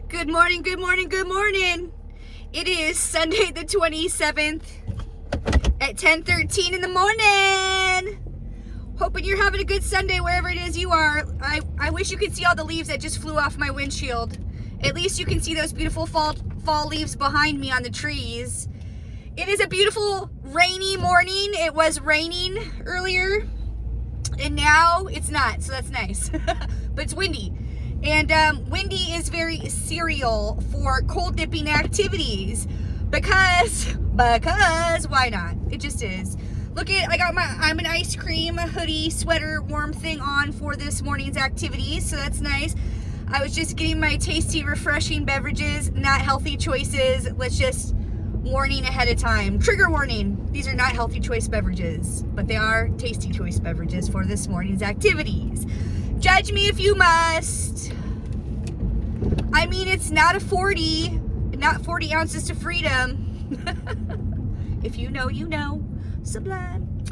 Good morning, good morning, good morning. It is Sunday the 27th at 10:13 in the morning. Hoping you're having a good Sunday wherever it is you are. I wish you could see all the leaves that just flew off my windshield. At least you can see those beautiful fall leaves behind me on the trees. It is a beautiful rainy morning. It was raining earlier and now it's not, so that's nice. But it's windy. And windy is very cereal for cold dipping activities because why not? It just is. Look at, I'm an ice cream hoodie, sweater, warm thing on for this morning's activities, so that's nice. I was just getting my tasty, refreshing beverages, not healthy choices. Let's just warning ahead of time. Trigger warning. These are not healthy choice beverages, but they are tasty choice beverages for this morning's activities. Judge me if you must. I mean, it's not 40 ounces to freedom. If you know, you know. Sublime.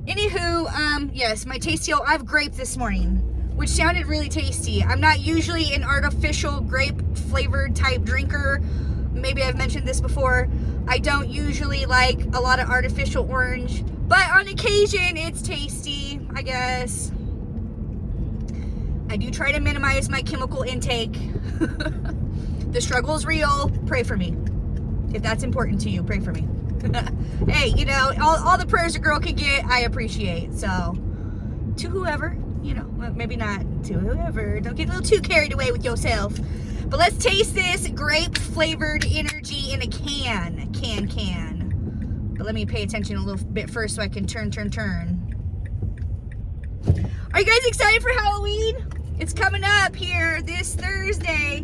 Anywho, yes, my tasty, I have grape this morning, which sounded really tasty. I'm not usually an artificial grape flavored type drinker. Maybe I've mentioned this before. I don't usually like a lot of artificial orange, but on occasion it's tasty, I guess. I do try to minimize my chemical intake. The struggle is real. Pray for me. If that's important to you, pray for me. Hey, you know, all the prayers a girl can get, I appreciate. So, to whoever, you know, well, maybe not to whoever. Don't get a little too carried away with yourself. But let's taste this grape flavored energy in a can. But let me pay attention a little bit first so I can turn. Are you guys excited for Halloween? It's coming up here this Thursday.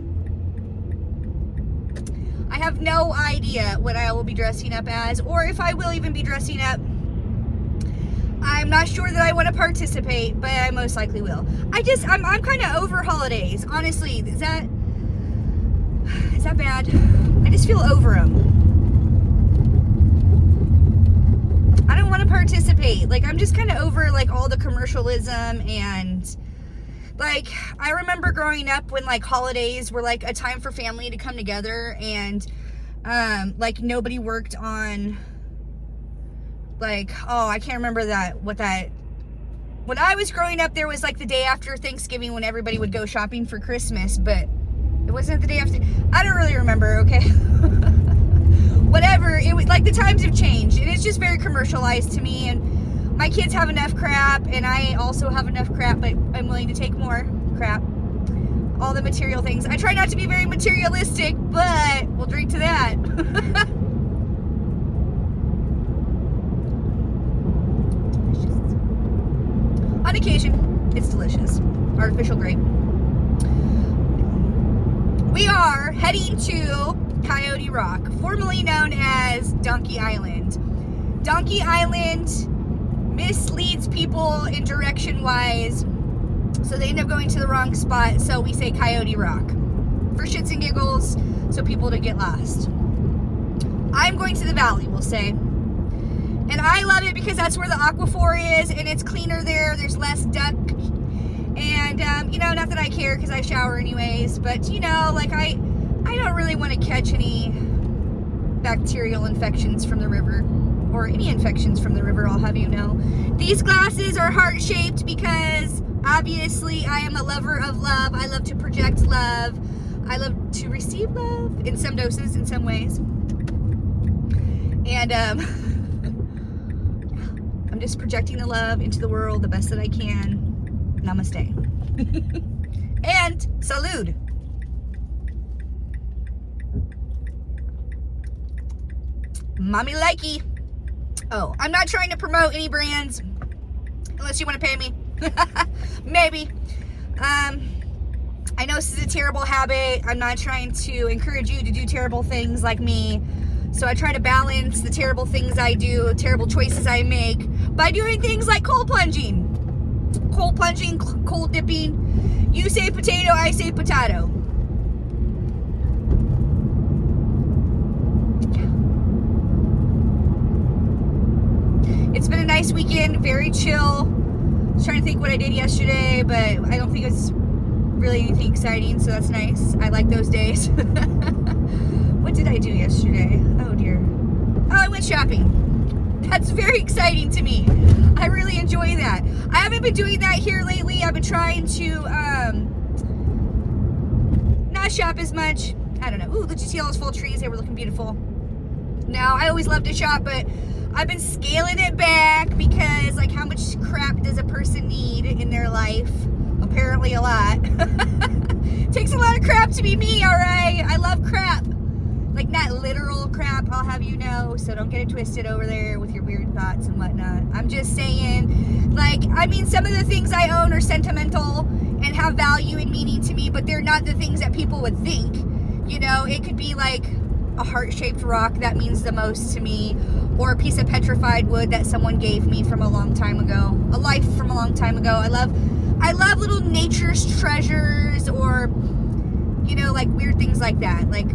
I have no idea what I will be dressing up as, or if I will even be dressing up. I'm not sure that I want to participate, but I most likely will. I'm kind of over holidays, honestly. Is that bad? I just feel over them. I don't want to participate. Like, I'm just kind of over, like, all the commercialism and, like, I remember growing up when, like, holidays were, like, a time for family to come together and, like, nobody worked on, like, oh, I can't remember when I was growing up, there was, like, the day after Thanksgiving when everybody would go shopping for Christmas, but it wasn't the day after. I don't really remember, okay? Whatever, it was, like, the times have changed, and it's just very commercialized to me, and my kids have enough crap, and I also have enough crap, but I'm willing to take more crap. All the material things. I try not to be very materialistic, but we'll drink to that. Delicious. On occasion, it's delicious. Artificial grape. We are heading to Coyote Rock, formerly known as Donkey Island. Donkey Island misleads people in direction-wise, so they end up going to the wrong spot, so we say Coyote Rock. For shits and giggles, so people don't get lost. I'm going to the valley, we'll say. And I love it because that's where the Aquaphor is, and it's cleaner there, there's less duck. And, you know, not that I care because I shower anyways, but, you know, like, I don't really want to catch any bacterial infections from the river, or any infections from the river, I'll have you know. These glasses are heart-shaped because, obviously, I am a lover of love. I love to project love. I love to receive love in some doses, in some ways. And, I'm just projecting the love into the world the best that I can. Namaste. And salud. Mommy likey. Oh, I'm not trying to promote any brands unless you want to pay me. Maybe. I know this is a terrible habit. I'm not trying to encourage you to do terrible things like me. So I try to balance the terrible things I do, terrible choices I make, by doing things like cold plunging, cold dipping. You say potato, I say potato. It's been a nice weekend, very chill. I was trying to think what I did yesterday, but I don't think it's really anything exciting, so that's nice. I like those days. What did I do yesterday? Oh dear. Oh, I went shopping. That's very exciting to me. I really enjoy that. I haven't been doing that here lately. I've been trying to not shop as much. I don't know. Ooh, did you see all those fall trees? They were looking beautiful. Now, I always love to shop, but I've been scaling it back because, like, how much crap does a person need in their life? Apparently a lot. Takes a lot of crap to be me, all right? I love crap. Like, not literal crap, I'll have you know, so don't get it twisted over there with your weird thoughts and whatnot. I'm just saying, like, I mean, some of the things I own are sentimental and have value and meaning to me, but they're not the things that people would think. You know, it could be like a heart-shaped rock that means the most to me, or a piece of petrified wood that someone gave me from a long time ago, a life from a long time ago. I love little nature's treasures, or, you know, like weird things like that. Like,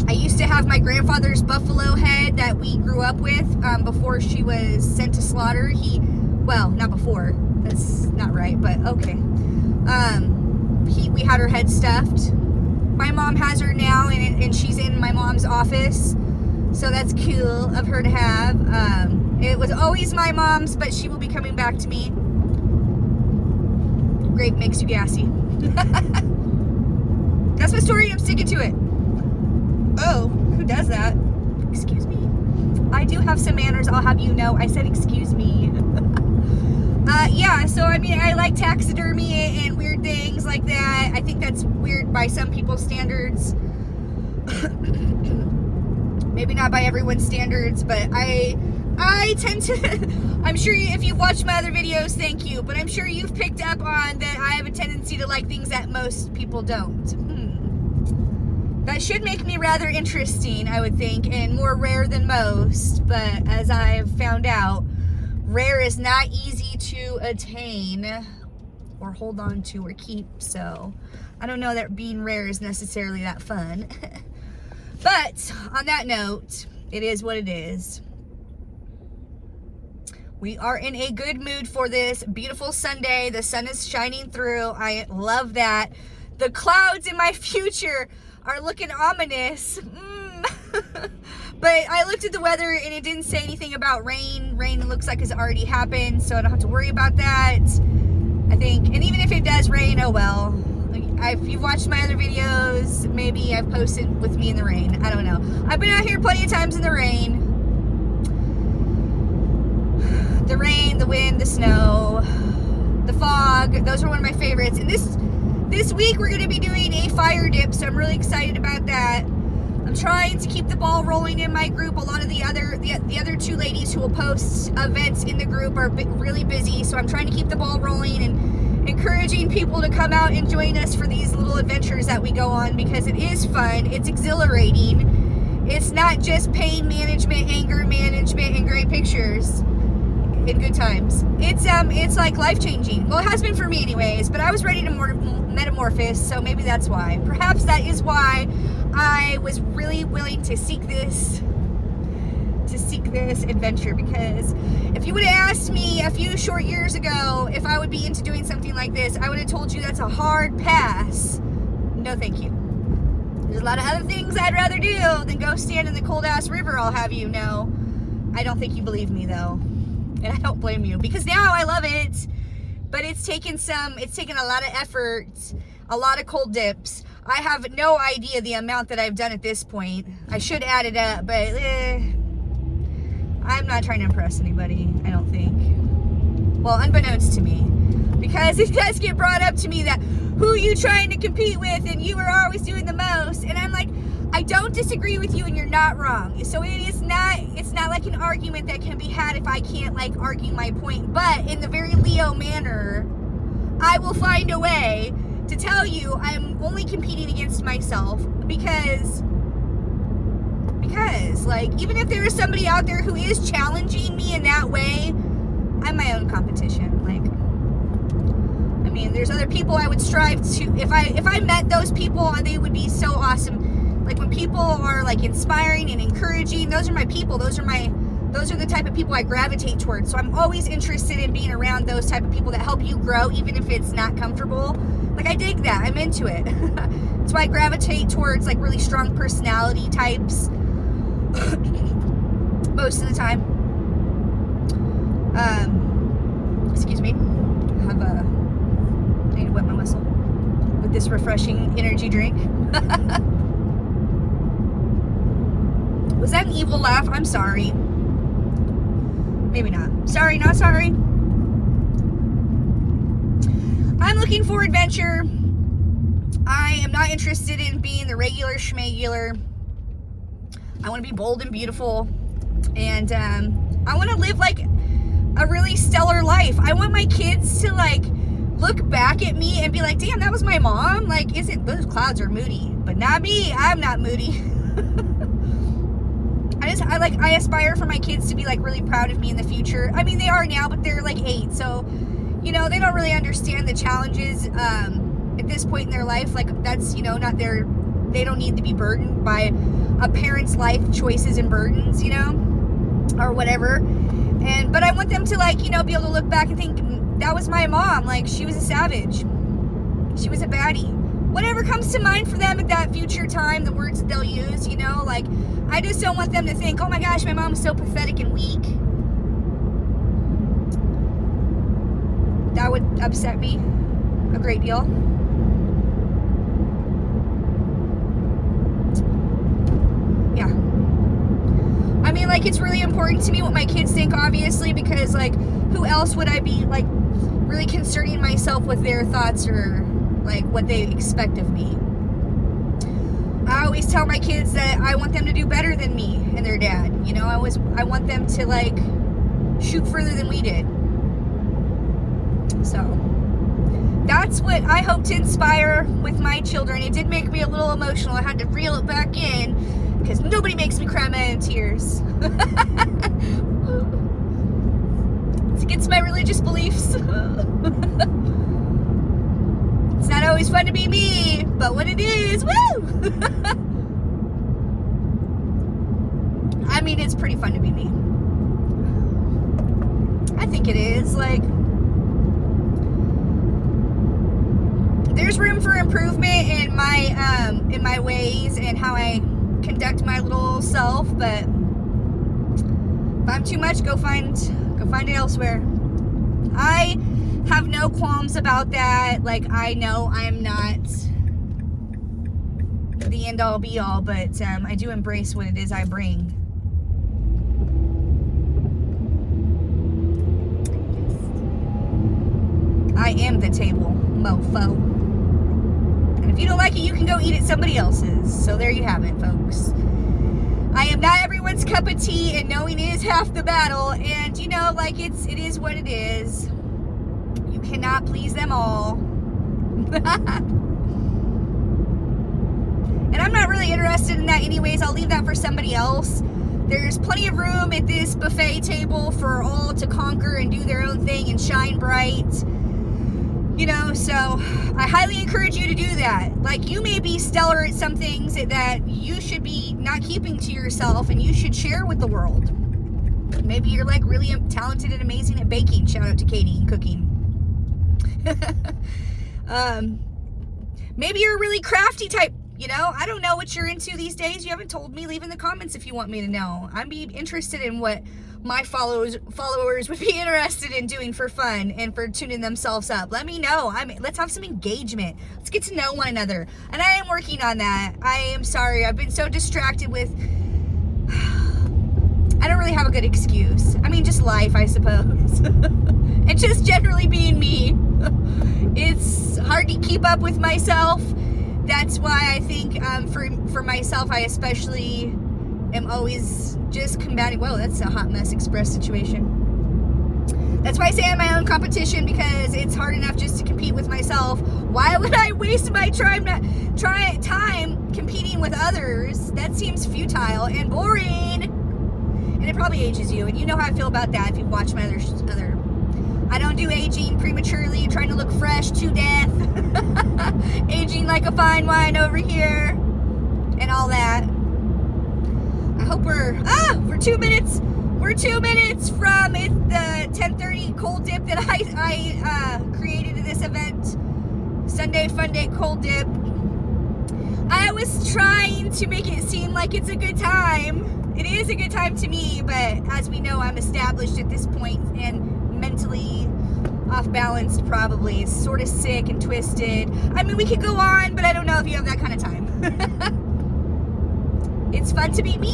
I used to have my grandfather's buffalo head that we grew up with before she was sent to slaughter. Well, not before, that's not right, but okay. We had her head stuffed. My mom has her now, and she's in my mom's office, so that's cool of her to have. It was always my mom's, but she will be coming back to me. Grape makes you gassy. That's my story, I'm sticking to it. Oh, who does that? Excuse me. I do have some manners, I'll have you know. I said excuse me. Yeah, so I mean, I like taxidermy and weird things like that. I think that's weird by some people's standards. Maybe not by everyone's standards, but I tend to, I'm sure if you've watched my other videos, thank you, but I'm sure you've picked up on that I have a tendency to like things that most people don't. That should make me rather interesting, I would think, and more rare than most, but as I've found out, rare is not easy to attain or hold on to or keep, so I don't know that being rare is necessarily that fun. But on that note, it is what it is. We are in a good mood for this beautiful Sunday. The sun is shining through. I love that. The clouds in my future are looking ominous. But I looked at the weather and it didn't say anything about rain. Rain looks like it's already happened, so I don't have to worry about that, I think. And even if it does rain, oh well. If you've watched my other videos, maybe I've posted with me in the rain. I don't know. I've been out here plenty of times in the rain. The rain, the wind, the snow, the fog. Those are one of my favorites. And this week we're going to be doing a fire dip, so I'm really excited about that. I'm trying to keep the ball rolling in my group. A lot of the other two ladies who will post events in the group are really busy, so I'm trying to keep the ball rolling and encouraging people to come out and join us for these little adventures that we go on, because it is fun, it's exhilarating. It's not just pain management, anger management, and great pictures in good times. It's like life-changing. Well, it has been for me anyways, but I was ready to metamorphose, so maybe that's why. Perhaps that is why I was really willing to seek this adventure, because if you would have asked me a few short years ago if I would be into doing something like this, I would have told you that's a hard pass. No thank you. There's a lot of other things I'd rather do than go stand in the cold ass river, I'll have you know. I don't think you believe me though, and I don't blame you, because now I love it, but it's taken a lot of effort, a lot of cold dips. I have no idea the amount that I've done at this point. I should add it up, but I'm not trying to impress anybody, I don't think. Well, unbeknownst to me. Because it does get brought up to me that, who are you trying to compete with, and you are always doing the most. And I'm like, I don't disagree with you, and you're not wrong. So it's not like an argument that can be had if I can't, like, argue my point. But in the very Leo manner, I will find a way to tell you I'm only competing against myself, because like, even if there is somebody out there who is challenging me in that way, I'm my own competition. Like, I mean, there's other people I would strive to, if I met those people, they would be so awesome. Like, when people are like inspiring and encouraging, those are my people. Those are the type of people I gravitate towards. So I'm always interested in being around those type of people that help you grow, even if it's not comfortable, Like, I dig that. I'm into it. That's why I gravitate towards like really strong personality types most of the time. Excuse me. I need to wet my whistle with this refreshing energy drink. Was that an evil laugh? I'm sorry. Maybe not. Sorry, not sorry. I'm looking for adventure. I am not interested in being the regular schmegular. I want to be bold and beautiful. And I want to live like a really stellar life. I want my kids to like look back at me and be like, damn, that was my mom. Like, those clouds are moody, but not me. I'm not moody. I aspire for my kids to be like really proud of me in the future. I mean, they are now, but they're like 8. So, you know, they don't really understand the challenges at this point in their life. Like, that's, you know, not their, they don't need to be burdened by a parent's life choices and burdens, you know, or whatever. But I want them to, like, you know, be able to look back and think, that was my mom. Like, she was a savage. She was a baddie. Whatever comes to mind for them at that future time, the words that they'll use, you know, like, I just don't want them to think, oh my gosh, my mom was so pathetic and weak. That would upset me a great deal. Yeah. I mean, like, it's really important to me what my kids think, obviously, because, like, who else would I be, like, really concerning myself with their thoughts or, like, what they expect of me? I always tell my kids that I want them to do better than me and their dad. You know, I want them to, like, shoot further than we did. So, that's what I hope to inspire with my children. It did make me a little emotional. I had to reel it back in because nobody makes me cry my own tears. It's against my religious beliefs. It's not always fun to be me, but when it is, woo! I mean, it's pretty fun to be me. I think it is. Like, there's room for improvement in my ways and how I conduct my little self, but if I'm too much, go find it elsewhere. I have no qualms about that. Like, I know I'm not the end all be all, but I do embrace what it is I bring. I am the table, mofo. And if you don't like it, you can go eat at somebody else's. So there you have it, folks. I am not everyone's cup of tea, and knowing is half the battle. And, you know, like, it is what it is. You cannot please them all. And I'm not really interested in that anyways. I'll leave that for somebody else. There's plenty of room at this buffet table for all to conquer and do their own thing and shine bright. You know, so I highly encourage you to do that. Like, you may be stellar at some things that you should be not keeping to yourself and you should share with the world. Maybe you're like really talented and amazing at baking. Shout out to Katie and cooking. Maybe you're a really crafty type. You know, I don't know what you're into these days. You haven't told me. Leave in the comments if you want me to know. I'd be interested in what my followers would be interested in doing for fun and for tuning themselves up. Let me know. Let's have some engagement. Let's get to know one another. And I am working on that. I am sorry. I've been so distracted with... I don't really have a good excuse. I mean, just life, I suppose. And just generally being me. It's hard to keep up with myself. That's why I think for myself, I especially am always just combating. Whoa, that's a hot mess express situation. That's why I say I'm my own competition, because it's hard enough just to compete with myself. Why would I waste my time competing with others? That seems futile and boring. And it probably ages you, and you know how I feel about that if you've watched my other. I don't do aging prematurely, trying to look fresh to death. Aging like a fine wine over here. And all that. I hope we're 2 minutes. We're 2 minutes from the 10:30 cold dip that I created in this event. Sunday Funday cold dip. I was trying to make it seem like it's a good time. It is a good time to me, but as we know, I'm established at this point and mentally off balanced, probably sort of sick and twisted. I mean, we could go on, but I don't know if you have that kind of time. It's fun to be me.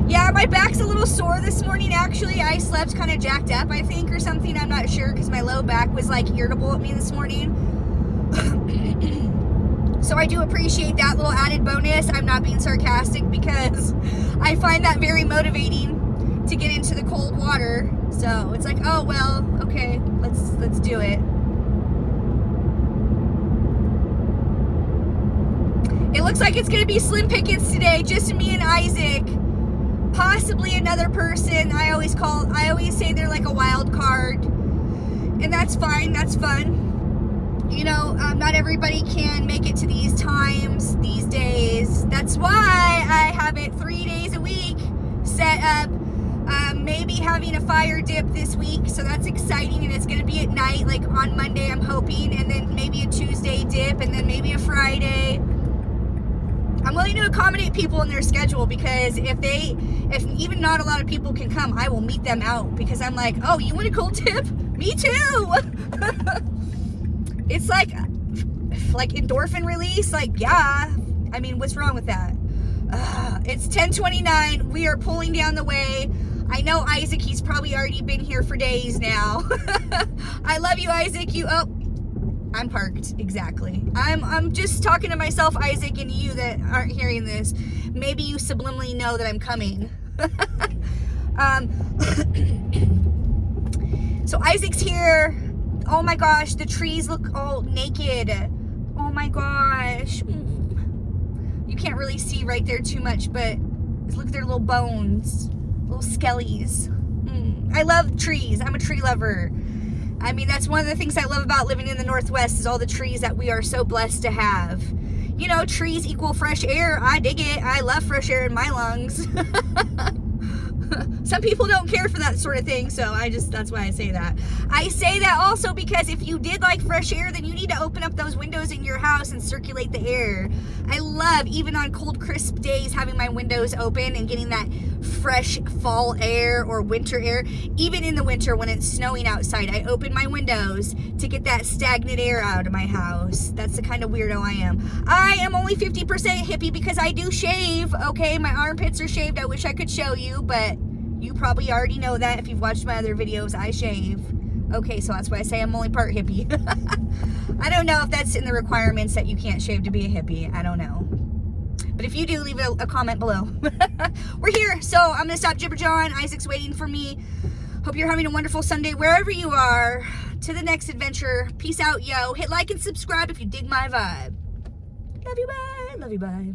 Yeah, my back's a little sore this morning, actually. I slept kind of jacked up, I think, or something. I'm not sure, because my low back was like irritable at me this morning. So I do appreciate that little added bonus. I'm not being sarcastic, because I find that very motivating to get into the cold water. So it's like, oh well, okay, let's do it. It looks like it's gonna be slim pickings today, just me and Isaac. Possibly another person. I always say they're like a wild card. And that's fine, that's fun. You know, not everybody can make it to these times, these days. That's why I have it 3 days a week set up. Maybe having a fire dip this week, so that's exciting, and it's going to be at night, like on Monday, I'm hoping, and then maybe a Tuesday dip, and then maybe a Friday. I'm willing to accommodate people in their schedule, because if even not a lot of people can come, I will meet them out, because I'm like, oh, you want a cold dip? Me too. It's like endorphin release. Like, yeah, I mean, what's wrong with that? It's 10:29. We are pulling down the way. I know Isaac, he's probably already been here for days now. I love you, Isaac. I'm parked, exactly. I'm just talking to myself, Isaac, and you that aren't hearing this. Maybe you subliminally know that I'm coming. So Isaac's here. Oh my gosh, the trees look all naked. Oh my gosh. You can't really see right there too much, but look at their little bones, little skellies. I love trees. I'm a tree lover. I mean, that's one of the things I love about living in the Northwest, is all the trees that we are so blessed to have. You know, trees equal fresh air. I dig it. I love fresh air in my lungs. Some people don't care for that sort of thing, so that's why I say that. I say that also because if you did like fresh air, then you need to open up those windows in your house and circulate the air. I love, even on cold, crisp days, having my windows open and getting that fresh fall air or winter air. Even in the winter when it's snowing outside, I open my windows to get that stagnant air out of my house. That's the kind of weirdo I am. I am only 50% hippie because I do shave, okay? My armpits are shaved. I wish I could show you, but you probably already know that if you've watched my other videos. I shave. Okay, so that's why I say I'm only part hippie. I don't know if that's in the requirements that you can't shave to be a hippie. I don't know. But if you do, leave a comment below. We're here, so I'm going to stop jibber-jawing. Isaac's waiting for me. Hope you're having a wonderful Sunday wherever you are. To the next adventure. Peace out, yo. Hit like and subscribe if you dig my vibe. Love you, bye. Love you, bye.